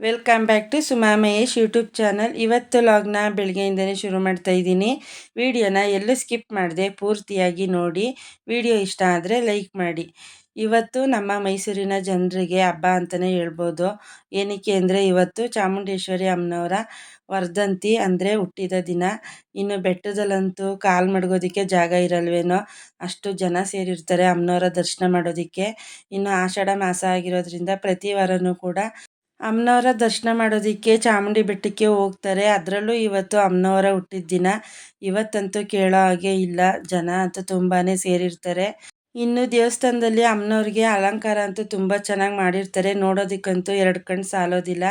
Welcome back to Suma Mahesh YouTube channel. ಇವತ್ತು ಲಾಗ್ನ ಬೆಳಗ್ಗೆಯಿಂದನೇ ಶುರು ಮಾಡ್ತಾ ಇದ್ದೀನಿ. ವಿಡಿಯೋನ ಎಲ್ಲೂ ಸ್ಕಿಪ್ ಮಾಡಿದೆ, ಪೂರ್ತಿಯಾಗಿ ನೋಡಿ. ವಿಡಿಯೋ ಇಷ್ಟ ಆದರೆ ಲೈಕ್ ಮಾಡಿ. ಇವತ್ತು ನಮ್ಮ ಮೈಸೂರಿನ ಜನರಿಗೆ ಹಬ್ಬ ಅಂತಲೇ ಹೇಳ್ಬೋದು. ಏನಕ್ಕೆ ಅಂದರೆ ಇವತ್ತು ಚಾಮುಂಡೇಶ್ವರಿ ಅಮ್ಮನವರ ವರ್ಧಂತಿ ಅಂದರೆ ಹುಟ್ಟಿದ ದಿನ. ಇನ್ನು ಬೆಟ್ಟದಲ್ಲಂತೂ ಕಾಲು ಮಡಗೋದಕ್ಕೆ ಜಾಗ ಇರಲ್ವೇನೋ, ಅಷ್ಟು ಜನ ಸೇರಿರ್ತಾರೆ ಅಮ್ಮನವರ ದರ್ಶನ ಮಾಡೋದಕ್ಕೆ. ಇನ್ನು ಆಷಾಢ ಮಾಸ ಆಗಿರೋದ್ರಿಂದ ಪ್ರತಿ ವಾರನೂ ಕೂಡ ಅಮ್ಮನವರ ದರ್ಶನ ಮಾಡೋದಕ್ಕೆ ಚಾಮುಂಡಿ ಬೆಟ್ಟಕ್ಕೆ ಹೋಗ್ತಾರೆ. ಅದರಲ್ಲೂ ಇವತ್ತು ಅಮ್ಮನವರ ಹುಟ್ಟಿದ ದಿನ. ಇವತ್ತಂತೂ ಕೇಳೋ ಹಾಗೆ ಇಲ್ಲ, ಜನ ಅಂತೂ ತುಂಬಾ ಸೇರಿರ್ತಾರೆ. ಇನ್ನು ದೇವಸ್ಥಾನದಲ್ಲಿ ಅಮ್ಮನವ್ರಿಗೆ ಅಲಂಕಾರ ಅಂತೂ ತುಂಬ ಚೆನ್ನಾಗಿ ಮಾಡಿರ್ತಾರೆ. ನೋಡೋದಕ್ಕಂತೂ ಎರಡು ಕಣ್ಣು ಸಾಲೋದಿಲ್ಲ.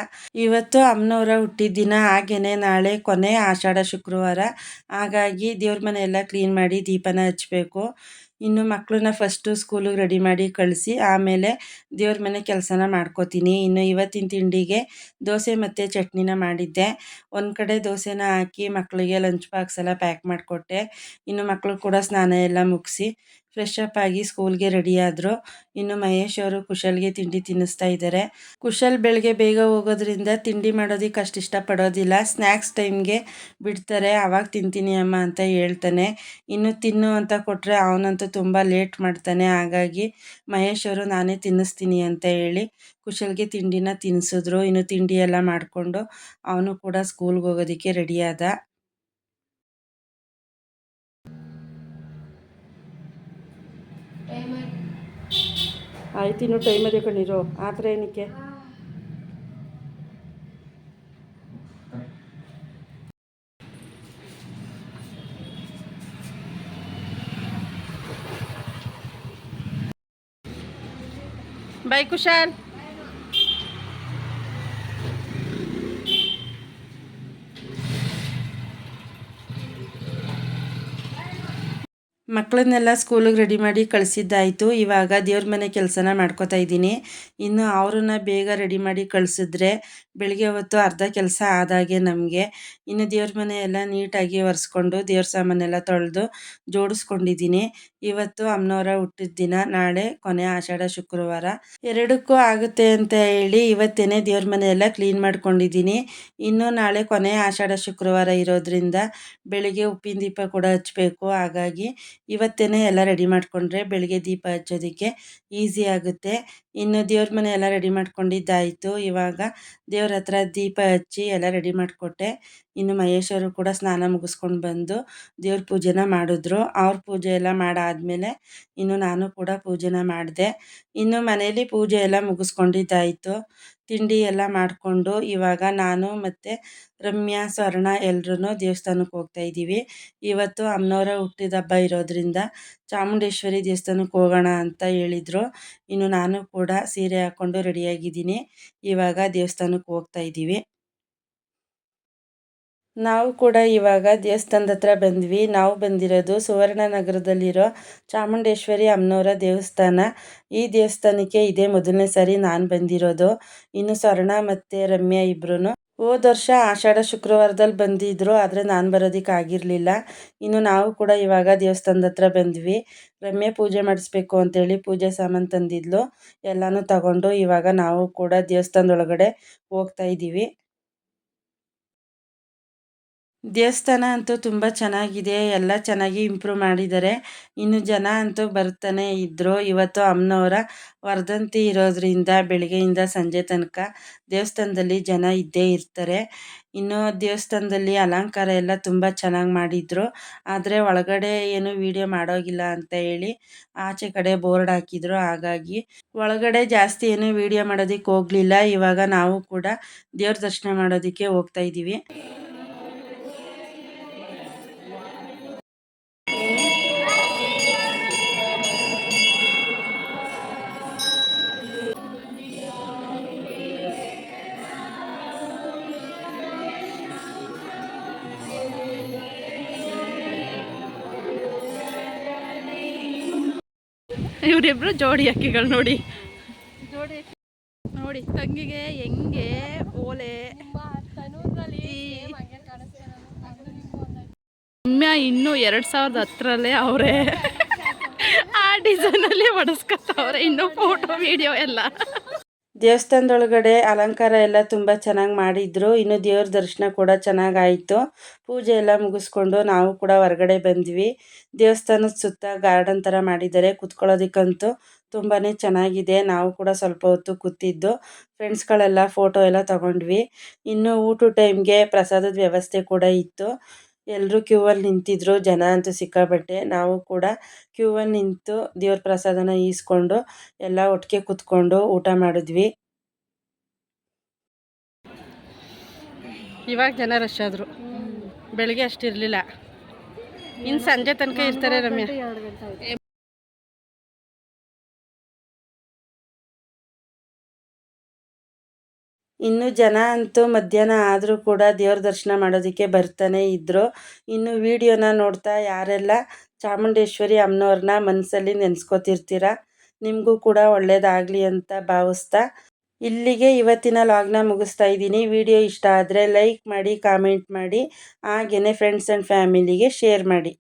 ಇವತ್ತು ಅಮ್ಮನವರ ಹುಟ್ಟಿದ ದಿನ, ಹಾಗೆಯೇ ನಾಳೆ ಕೊನೆ ಆಷಾಢ ಶುಕ್ರವಾರ. ಹಾಗಾಗಿ ದೇವ್ರ ಮನೆ ಎಲ್ಲ ಕ್ಲೀನ್ ಮಾಡಿ ದೀಪನ ಹಚ್ಚಬೇಕು. ಇನ್ನು ಮಕ್ಕಳನ್ನ ಫಸ್ಟು ಸ್ಕೂಲಿಗೆ ರೆಡಿ ಮಾಡಿ ಕಳಿಸಿ ಆಮೇಲೆ ದೇವ್ರ ಮನೆ ಕೆಲಸನ ಮಾಡ್ಕೋತೀನಿ. ಇನ್ನು ಇವತ್ತಿನ ತಿಂಡಿಗೆ ದೋಸೆ ಮತ್ತು ಚಟ್ನಿನ ಮಾಡಿದ್ದೆ. ಒಂದು ಕಡೆ ದೋಸೆನ ಹಾಕಿ ಮಕ್ಕಳಿಗೆ ಲಂಚ್ ಬಾಕ್ಸ್ ಎಲ್ಲ ಪ್ಯಾಕ್ ಮಾಡಿಕೊಟ್ಟೆ. ಇನ್ನು ಮಕ್ಕಳು ಕೂಡ ಸ್ನಾನ ಎಲ್ಲ ಮುಗಿಸಿ ಫ್ರೆಶ್ ಅಪ್ ಆಗಿ ಸ್ಕೂಲ್ಗೆ ರೆಡಿ ಆದರು. ಇನ್ನು ಮಹೇಶ್ ಅವರು ಕುಶಲ್ಗೆ ತಿಂಡಿ ತಿನ್ನಿಸ್ತಾ ಇದ್ದಾರೆ. ಕುಶಲ್ ಬೆಳಗ್ಗೆ ಬೇಗ ಹೋಗೋದ್ರಿಂದ ತಿಂಡಿ ಮಾಡೋದಕ್ಕೆ ಅಷ್ಟು ಇಷ್ಟಪಡೋದಿಲ್ಲ. ಸ್ನ್ಯಾಕ್ಸ್ ಟೈಮ್ಗೆ ಬಿಡ್ತಾರೆ, ಆವಾಗ ತಿಂತೀನಿ ಅಮ್ಮ ಅಂತ ಹೇಳ್ತಾನೆ. ಇನ್ನು ತಿನ್ನು ಅಂತ ಕೊಟ್ಟರೆ ಅವನಂತೂ ತುಂಬ ಲೇಟ್ ಮಾಡ್ತಾನೆ. ಹಾಗಾಗಿ ಮಹೇಶ್ ಅವರು ನಾನೇ ತಿನ್ನಿಸ್ತೀನಿ ಅಂತ ಹೇಳಿ ಕುಶಲ್ಗೆ ತಿಂಡಿನ ತಿನ್ನಿಸಿದ್ರು. ಇನ್ನು ತಿಂಡಿ ಎಲ್ಲ ಮಾಡಿಕೊಂಡು ಅವನು ಕೂಡ ಸ್ಕೂಲ್ಗೆ ಹೋಗೋದಕ್ಕೆ ರೆಡಿ ಆದ. ಆಯ್ತು, ಇನ್ನು ಟೈಮ್ ಅದೇ ಕಣ್ಣಿರು, ಆ ಥರ ಏನಕ್ಕೆ. ಬಾಯ್ ಕುಶಾಲ್. ಮಕ್ಕಳನ್ನೆಲ್ಲ ಸ್ಕೂಲಿಗೆ ರೆಡಿ ಮಾಡಿ ಕಳಿಸಿದ್ದಾಯಿತು. ಇವಾಗ ದೇವ್ರ ಮನೆ ಕೆಲಸನ ಮಾಡ್ಕೋತಾ ಇದ್ದೀನಿ. ಇನ್ನು ಅವ್ರನ್ನ ಬೇಗ ರೆಡಿ ಮಾಡಿ ಕಳಿಸಿದ್ರೆ ಬೆಳಗ್ಗೆ ಹೊತ್ತು ಅರ್ಧ ಕೆಲಸ ಆದಾಗೆ ನಮಗೆ. ಇನ್ನು ದೇವ್ರ ಮನೆ ಎಲ್ಲ ನೀಟಾಗಿ ಒರೆಸ್ಕೊಂಡು ದೇವ್ರ ಸಾಮಾನೆಲ್ಲ ತೊಳೆದು ಜೋಡಿಸ್ಕೊಂಡಿದ್ದೀನಿ. ಇವತ್ತು ಅಮ್ಮನವರ ಹುಟ್ಟಿದ ದಿನ, ನಾಳೆ ಕೊನೆ ಆಷಾಢ ಶುಕ್ರವಾರ. ಎರಡಕ್ಕೂ ಆಗುತ್ತೆ ಅಂತ ಹೇಳಿ ಇವತ್ತೇನೆ ದೇವ್ರ ಮನೆ ಎಲ್ಲ ಕ್ಲೀನ್ ಮಾಡ್ಕೊಂಡಿದ್ದೀನಿ. ಇನ್ನು ನಾಳೆ ಕೊನೆ ಆಷಾಢ ಶುಕ್ರವಾರ ಇರೋದ್ರಿಂದ ಬೆಳಿಗ್ಗೆ ಉಪ್ಪಿನ ದೀಪ ಕೂಡ ಹಚ್ಚಬೇಕು. ಹಾಗಾಗಿ ಇವತ್ತೇನೆ ಎಲ್ಲ ರೆಡಿ ಮಾಡಿಕೊಂಡ್ರೆ ಬೆಳಿಗ್ಗೆ ದೀಪ ಹಚ್ಚೋದಕ್ಕೆ ಈಸಿ ಆಗುತ್ತೆ. ಇನ್ನು ದೇವ್ರ ಮನೆ ಎಲ್ಲ ರೆಡಿ ಮಾಡ್ಕೊಂಡಿದ್ದಾಯಿತು. ಇವಾಗ ದೇವ್ರ ಹತ್ರ ದೀಪ ಹಚ್ಚಿ ಎಲ್ಲ ರೆಡಿ ಮಾಡಿಕೊಟ್ಟೆ. ಇನ್ನು ಮಹೇಶ್ ಅವರು ಕೂಡ ಸ್ನಾನ ಮುಗಿಸ್ಕೊಂಡು ಬಂದು ದೇವ್ರ ಪೂಜೆನ ಮಾಡಿದ್ರು. ಅವ್ರ ಪೂಜೆ ಎಲ್ಲ ಮಾಡಾದಮೇಲೆ ಇನ್ನು ನಾನು ಕೂಡ ಪೂಜೆನ ಮಾಡಿದೆ. ಇನ್ನು ಮನೇಲಿ ಪೂಜೆ ಎಲ್ಲ ಮುಗಿಸ್ಕೊಂಡಿದ್ದಾಯಿತು. ತಿಂಡಿ ಎಲ್ಲ ಮಾಡಿಕೊಂಡು ಇವಾಗ ನಾನು ಮತ್ತು ರಮ್ಯಾ, ಸ್ವರ್ಣ ಎಲ್ಲರೂ ದೇವಸ್ಥಾನಕ್ಕೆ ಹೋಗ್ತಾ ಇದ್ದೀವಿ. ಇವತ್ತು ಅಮ್ಮನವರ ಹುಟ್ಟಿದ ಹಬ್ಬ ಇರೋದ್ರಿಂದ ಚಾಮುಂಡೇಶ್ವರಿ ದೇವಸ್ಥಾನಕ್ಕೆ ಹೋಗೋಣ ಅಂತ ಹೇಳಿದರು. ಇನ್ನು ನಾನು ಕೂಡ ಸೀರೆ ಹಾಕ್ಕೊಂಡು ರೆಡಿಯಾಗಿದ್ದೀನಿ. ಇವಾಗ ದೇವಸ್ಥಾನಕ್ಕೆ ಹೋಗ್ತಾ ಇದ್ದೀವಿ. ನಾವು ಕೂಡ ಇವಾಗ ದೇವಸ್ಥಾನದ ಹತ್ರ ಬಂದ್ವಿ. ನಾವು ಬಂದಿರೋದು ಸುವರ್ಣನಗರದಲ್ಲಿರೋ ಚಾಮುಂಡೇಶ್ವರಿ ಅಮ್ಮನವರ ದೇವಸ್ಥಾನ. ಈ ದೇವಸ್ಥಾನಕ್ಕೆ ಇದೇ ಮೊದಲನೇ ಸಾರಿ ನಾನು ಬಂದಿರೋದು. ಇನ್ನು ಸ್ವರ್ಣ ಮತ್ತು ರಮ್ಯಾ ಇಬ್ಬರೂ ಹೋದ ವರ್ಷ ಆಷಾಢ ಶುಕ್ರವಾರದಲ್ಲಿ ಬಂದಿದ್ದರು, ಆದರೆ ನಾನು ಬರೋದಕ್ಕೆ ಆಗಿರಲಿಲ್ಲ. ಇನ್ನು ನಾವು ಕೂಡ ಇವಾಗ ದೇವಸ್ಥಾನದ ಹತ್ರ ಬಂದ್ವಿ. ರಮ್ಯಾ ಪೂಜೆ ಮಾಡಿಸ್ಬೇಕು ಅಂತೇಳಿ ಪೂಜೆ ಸಾಮಾನು ತಂದಿದ್ಲು. ಎಲ್ಲನೂ ತಗೊಂಡು ಇವಾಗ ನಾವು ಕೂಡ ದೇವಸ್ಥಾನದೊಳಗಡೆ ಹೋಗ್ತಾ ಇದ್ದೀವಿ. ದೇವಸ್ಥಾನ ಅಂತೂ ತುಂಬ ಚೆನ್ನಾಗಿದೆ, ಎಲ್ಲ ಚೆನ್ನಾಗಿ ಇಂಪ್ರೂವ್ ಮಾಡಿದ್ದಾರೆ. ಇನ್ನು ಜನ ಅಂತೂ ಬರ್ತಾನೆ ಇದ್ದರು. ಇವತ್ತು ಅಮ್ಮನವರ ವರ್ಧಂತಿ ಇರೋದ್ರಿಂದ ಬೆಳಗ್ಗೆಯಿಂದ ಸಂಜೆ ತನಕ ದೇವಸ್ಥಾನದಲ್ಲಿ ಜನ ಇದ್ದೇ ಇರ್ತಾರೆ. ಇನ್ನು ದೇವಸ್ಥಾನದಲ್ಲಿ ಅಲಂಕಾರ ಎಲ್ಲ ತುಂಬ ಚೆನ್ನಾಗಿ ಮಾಡಿದರು. ಆದರೆ ಒಳಗಡೆ ಏನು ವಿಡಿಯೋ ಮಾಡೋಗಿಲ್ಲ ಅಂತ ಹೇಳಿ ಆಚೆ ಕಡೆ ಬೋರ್ಡ್ ಹಾಕಿದ್ರು. ಹಾಗಾಗಿ ಒಳಗಡೆ ಜಾಸ್ತಿ ಏನು ವಿಡಿಯೋ ಮಾಡೋದಕ್ಕೆ ಹೋಗಲಿಲ್ಲ. ಇವಾಗ ನಾವು ಕೂಡ ದೇವ್ರ ದರ್ಶನ ಮಾಡೋದಕ್ಕೆ ಹೋಗ್ತಾ ಇದ್ದೀವಿ. ಇವರಿಬ್ರು ಜೋಡಿ ಅಕ್ಕಿಗಳು ನೋಡಿ ನೋಡಿ, ತಂಗಿಗೆ ಹೆಂಗೆ ಓಲೆ. ಇನ್ನು 2010 ಅವರೇ ಆ ಡಿಸೈನಲ್ಲಿ ಹೊಡೆಸ್ಕೊತವ್ರೆ. ಇನ್ನು ಫೋಟೋ ವಿಡಿಯೋ ಎಲ್ಲ ದೇವಸ್ಥಾನದೊಳಗಡೆ ಅಲಂಕಾರ ಎಲ್ಲ ತುಂಬ ಚೆನ್ನಾಗಿ ಮಾಡಿದ್ರು. ಇನ್ನು ದೇವ್ರ ದರ್ಶನ ಕೂಡ ಚೆನ್ನಾಗಾಯಿತು. ಪೂಜೆ ಎಲ್ಲ ಮುಗಿಸ್ಕೊಂಡು ನಾವು ಕೂಡ ಹೊರಗಡೆ ಬಂದ್ವಿ. ದೇವಸ್ಥಾನದ ಸುತ್ತ ಗಾರ್ಡನ್ ಥರ ಮಾಡಿದ್ದಾರೆ, ಕುತ್ಕೊಳ್ಳೋದಕ್ಕಂತೂ ತುಂಬಾ ಚೆನ್ನಾಗಿದೆ. ನಾವು ಕೂಡ ಸ್ವಲ್ಪ ಹೊತ್ತು ಕೂತಿದ್ದು, ಫ್ರೆಂಡ್ಸ್ಗಳೆಲ್ಲ ಫೋಟೋ ಎಲ್ಲ ತಗೊಂಡ್ವಿ. ಇನ್ನು ಊಟ ಟೈಮ್ಗೆ ಪ್ರಸಾದದ ವ್ಯವಸ್ಥೆ ಕೂಡ ಇತ್ತು. ಎಲ್ಲರೂ ಕ್ಯೂ ಅಲ್ಲಿ ನಿಂತಿದ್ರು, ಜನ ಅಂತೂ ಸಿಕ್ಕಾಪಟ್ಟೆ. ನಾವು ಕೂಡ ಕ್ಯೂ ಅಲ್ಲಿ ನಿಂತು ದೇವ್ರ ಪ್ರಸಾದನ ಈಸ್ಕೊಂಡು ಎಲ್ಲ ಒಟ್ಟಿಗೆ ಕುತ್ಕೊಂಡು ಊಟ ಮಾಡಿದ್ವಿ. ಇವಾಗ ಜನ ರಶ್ ಆದರು, ಬೆಳಿಗ್ಗೆ ಅಷ್ಟಿರಲಿಲ್ಲ. ಇನ್ನು ಸಂಜೆ ತನಕ ಇರ್ತಾರೆ ರಮ್ಯಾ. ಇನ್ನು ಜನ ಅಂತೂ ಮಧ್ಯಾಹ್ನ ಆದರೂ ಕೂಡ ದೇವ್ರ ದರ್ಶನ ಮಾಡೋದಕ್ಕೆ ಬರ್ತಾನೆ ಇದ್ದರು. ಇನ್ನು ವಿಡಿಯೋನ ನೋಡ್ತಾ ಯಾರೆಲ್ಲ ಚಾಮುಂಡೇಶ್ವರಿ ಅಮ್ಮನವ್ರನ್ನ ಮನಸ್ಸಲ್ಲಿ ನೆನೆಸ್ಕೋತಿರ್ತೀರ, ನಿಮಗೂ ಕೂಡ ಒಳ್ಳೆಯದಾಗಲಿ ಅಂತ ಭಾವಿಸ್ತಾ ಇಲ್ಲಿಗೆ ಇವತ್ತಿನ ಲಾಗ್ನ ಮುಗಿಸ್ತಾ ಇದ್ದೀನಿ. ವಿಡಿಯೋ ಇಷ್ಟ ಆದರೆ ಲೈಕ್ ಮಾಡಿ, ಕಾಮೆಂಟ್ ಮಾಡಿ, ಹಾಗೆಯೇ ಫ್ರೆಂಡ್ಸ್ ಆ್ಯಂಡ್ ಫ್ಯಾಮಿಲಿಗೆ ಶೇರ್ ಮಾಡಿ.